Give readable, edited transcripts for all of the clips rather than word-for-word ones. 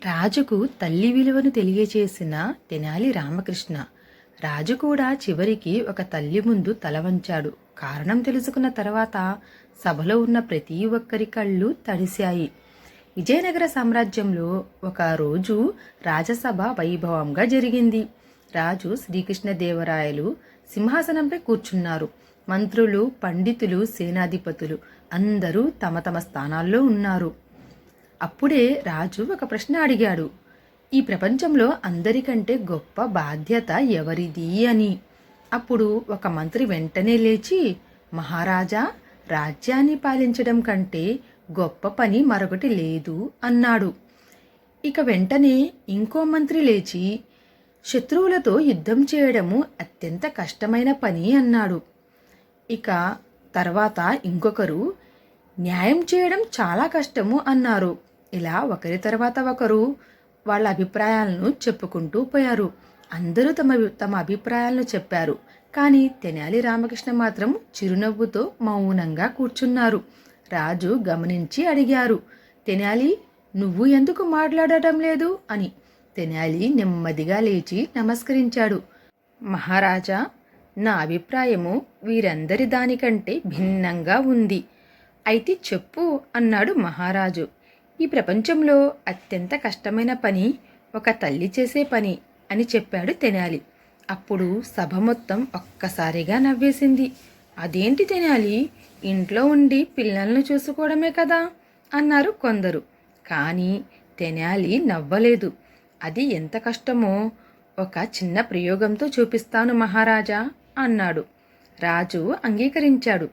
రాజుకు తల్లి విలువను తెలియచేసిన తెనాలి రామకృష్ణ. రాజు కూడా చివరికి ఒక తల్లి ముందు తల వంచాడు. కారణం తెలుసుకున్న తర్వాత సభలో ఉన్న ప్రతి ఒక్కరి కళ్ళు తడిశాయి. విజయనగర సామ్రాజ్యంలో ఒక రోజు రాజసభ వైభవంగా జరిగింది. రాజు శ్రీకృష్ణదేవరాయలు సింహాసనంపై కూర్చున్నారు. మంత్రులు, పండితులు, సేనాధిపతులు అందరూ తమ తమ స్థానాల్లో ఉన్నారు. అప్పుడే రాజు ఒక ప్రశ్న అడిగాడు. ఈ ప్రపంచంలో అందరికంటే గొప్ప బాధ్యత ఎవరిది అని. అప్పుడు ఒక మంత్రి వెంటనే లేచి, మహారాజా, రాజ్యాన్ని పాలించడం కంటే గొప్ప పని మరొకటి లేదు అన్నాడు. ఇక వెంటనే ఇంకో మంత్రి లేచి, శత్రువులతో యుద్ధం చేయడము అత్యంత కష్టమైన పని అన్నాడు. ఇక తర్వాత ఇంకొకరు, న్యాయం చేయడం చాలా కష్టము అన్నారు. ఇలా ఒకరి తర్వాత ఒకరు వాళ్ళ అభిప్రాయాలను చెప్పుకుంటూ పోయారు. అందరూ తమ తమ అభిప్రాయాలను చెప్పారు. కానీ తెనాలి రామకృష్ణ మాత్రం చిరునవ్వుతో మౌనంగా కూర్చున్నారు. రాజు గమనించి అడిగారు, తెనాలి, నువ్వు ఎందుకు మాట్లాడటం లేదు అని. తెనాలి నెమ్మదిగా లేచి నమస్కరించాడు. మహారాజా, నా అభిప్రాయము వీరందరి దానికంటే భిన్నంగా ఉంది. అయితే చెప్పు అన్నాడు మహారాజు. ఈ ప్రపంచంలో అత్యంత కష్టమైన పని ఒక తల్లి చేసే పని అని చెప్పాడు తెనాలి. అప్పుడు సభ మొత్తం ఒక్కసారిగా నవ్వేసింది. అదేంటి తెనాలి, ఇంట్లో ఉండి పిల్లలను చూసుకోవడమే కదా అన్నారు కొందరు. కానీ తెనాలి నవ్వలేదు. అది ఎంత కష్టమో ఒక చిన్న ప్రయోగంతో చూపిస్తాను మహారాజా అన్నాడు. రాజు అంగీకరించాడు.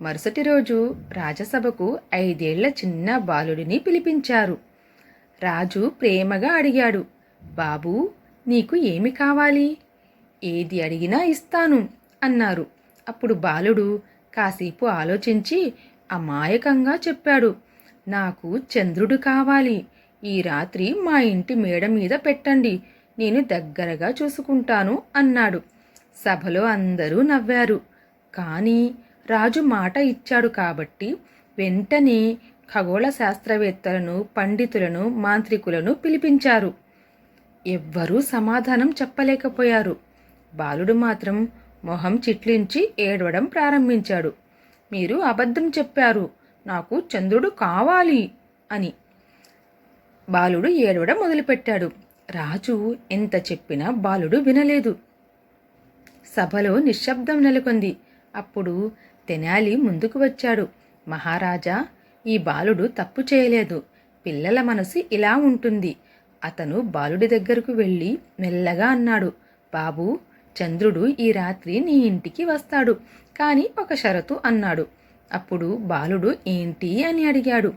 మరుసటి రోజు రాజసభకు 5 ఏళ్ల చిన్న బాలుడిని పిలిపించారు. రాజు ప్రేమగా అడిగాడు, బాబూ, నీకు ఏమి కావాలి? ఏది అడిగినా ఇస్తాను అన్నారు. అప్పుడు బాలుడు కాసేపు ఆలోచించి అమాయకంగా చెప్పాడు, నాకు చంద్రుడు కావాలి. ఈ రాత్రి మా ఇంటి మేడ మీద పెట్టండి, నేను దగ్గరగా చూసుకుంటాను అన్నాడు. సభలో అందరూ నవ్వారు. కానీ రాజు మాట ఇచ్చాడు కాబట్టి వెంటనే ఖగోళ శాస్త్రవేత్తలను, పండితులను, మాంత్రికులను పిలిపించారు. ఎవ్వరూ సమాధానం చెప్పలేకపోయారు. బాలుడు మాత్రం మొహం చిట్లించి ఏడవడం ప్రారంభించాడు. మీరు అబద్ధం చెప్పారు, నాకు చంద్రుడు కావాలి అని. బాలుడు ఏడవడం మొదలుపెట్టాడు. రాజు ఎంత చెప్పినా బాలుడు వినలేదు. సభలో నిశ్శబ్దం నెలకొంది. అప్పుడు తెనాలి ముందుకు వచ్చాడు. మహారాజా, ఈ బాలుడు తప్పు చేయలేదు. పిల్లల మనసు ఇలా ఉంటుంది. అతను బాలుడి దగ్గరకు వెళ్ళి మెల్లగా అన్నాడు, బాబూ, చంద్రుడు ఈ రాత్రి నీ ఇంటికి వస్తాడు, కానీ ఒక షరతు అన్నాడు. అప్పుడు బాలుడు ఏంటి అని అడిగాడు.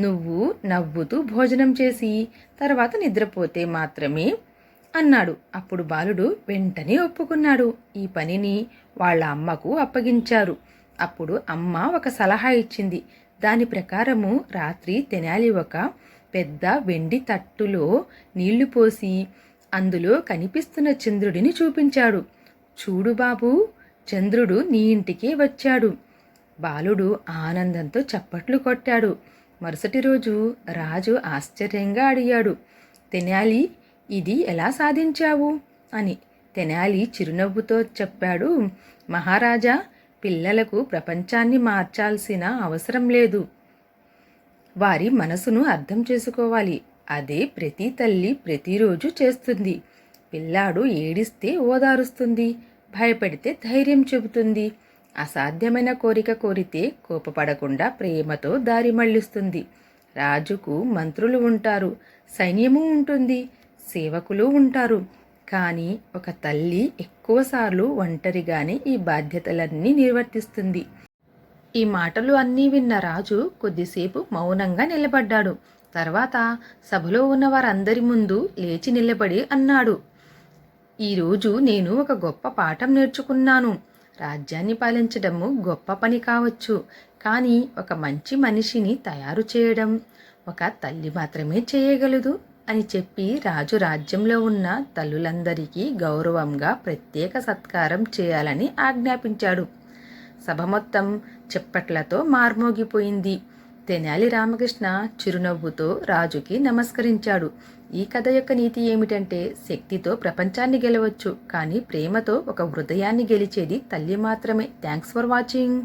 నువ్వు నవ్వుతూ భోజనం చేసి తర్వాత నిద్రపోతే మాత్రమే అన్నాడు. అప్పుడు బాలుడు వెంటనే ఒప్పుకున్నాడు. ఈ పనిని వాళ్ళ అమ్మకు అప్పగించారు. అప్పుడు అమ్మ ఒక సలహా ఇచ్చింది. దాని ప్రకారము రాత్రి తెనాలి ఒక పెద్ద వెండి తట్టులో నీళ్లు పోసి అందులో కనిపిస్తున్న చంద్రుడిని చూపించాడు. చూడు బాబూ, చంద్రుడు నీ ఇంటికే వచ్చాడు. బాలుడు ఆనందంతో చప్పట్లు కొట్టాడు. మరుసటి రోజు రాజు ఆశ్చర్యంగా అడిగాడు, తెనాలి, ఇది ఎలా సాధించావు అని. తెనాలి చిరునవ్వుతో చెప్పాడు, మహారాజా, పిల్లలకు ప్రపంచాన్ని మార్చాల్సిన అవసరం లేదు. వారి మనసును అర్థం చేసుకోవాలి. అదే ప్రతి తల్లి ప్రతిరోజు చేస్తుంది. పిల్లాడు ఏడిస్తే ఓదారుస్తుంది, భయపడితే ధైర్యం చెబుతుంది, అసాధ్యమైన కోరిక కోరితే కోపపడకుండా ప్రేమతో దారి మళ్లిస్తుంది. రాజుకు మంత్రులు ఉంటారు, సైన్యము ఉంటుంది, సేవకులు ఉంటారు. కానీ ఒక తల్లి ఎక్కువసార్లు ఒంటరిగానే ఈ బాధ్యతలన్నీ నిర్వర్తిస్తుంది. ఈ మాటలు అన్నీ విన్న రాజు కొద్దిసేపు మౌనంగా నిలబడ్డాడు. తర్వాత సభలో ఉన్న వారందరి ముందు లేచి నిలబడి అన్నాడు, ఈరోజు నేను ఒక గొప్ప పాఠం నేర్చుకున్నాను. రాజ్యాన్ని పాలించడము గొప్ప పని కావచ్చు, కానీ ఒక మంచి మనిషిని తయారు చేయడం ఒక తల్లి మాత్రమే చేయగలదు అని చెప్పి రాజు రాజ్యంలో ఉన్న తల్లులందరికీ గౌరవంగా ప్రత్యేక సత్కారం చేయాలని ఆజ్ఞాపించాడు. సభ మొత్తం చెప్పట్లతో మార్మోగిపోయింది. తెనాలి రామకృష్ణ చిరునవ్వుతో రాజుకి నమస్కరించాడు. ఈ కథ యొక్క నీతి ఏమిటంటే, శక్తితో ప్రపంచాన్ని గెలవచ్చు, కానీ ప్రేమతో ఒక హృదయాన్ని గెలిచేది తల్లి మాత్రమే. Thanks for watching.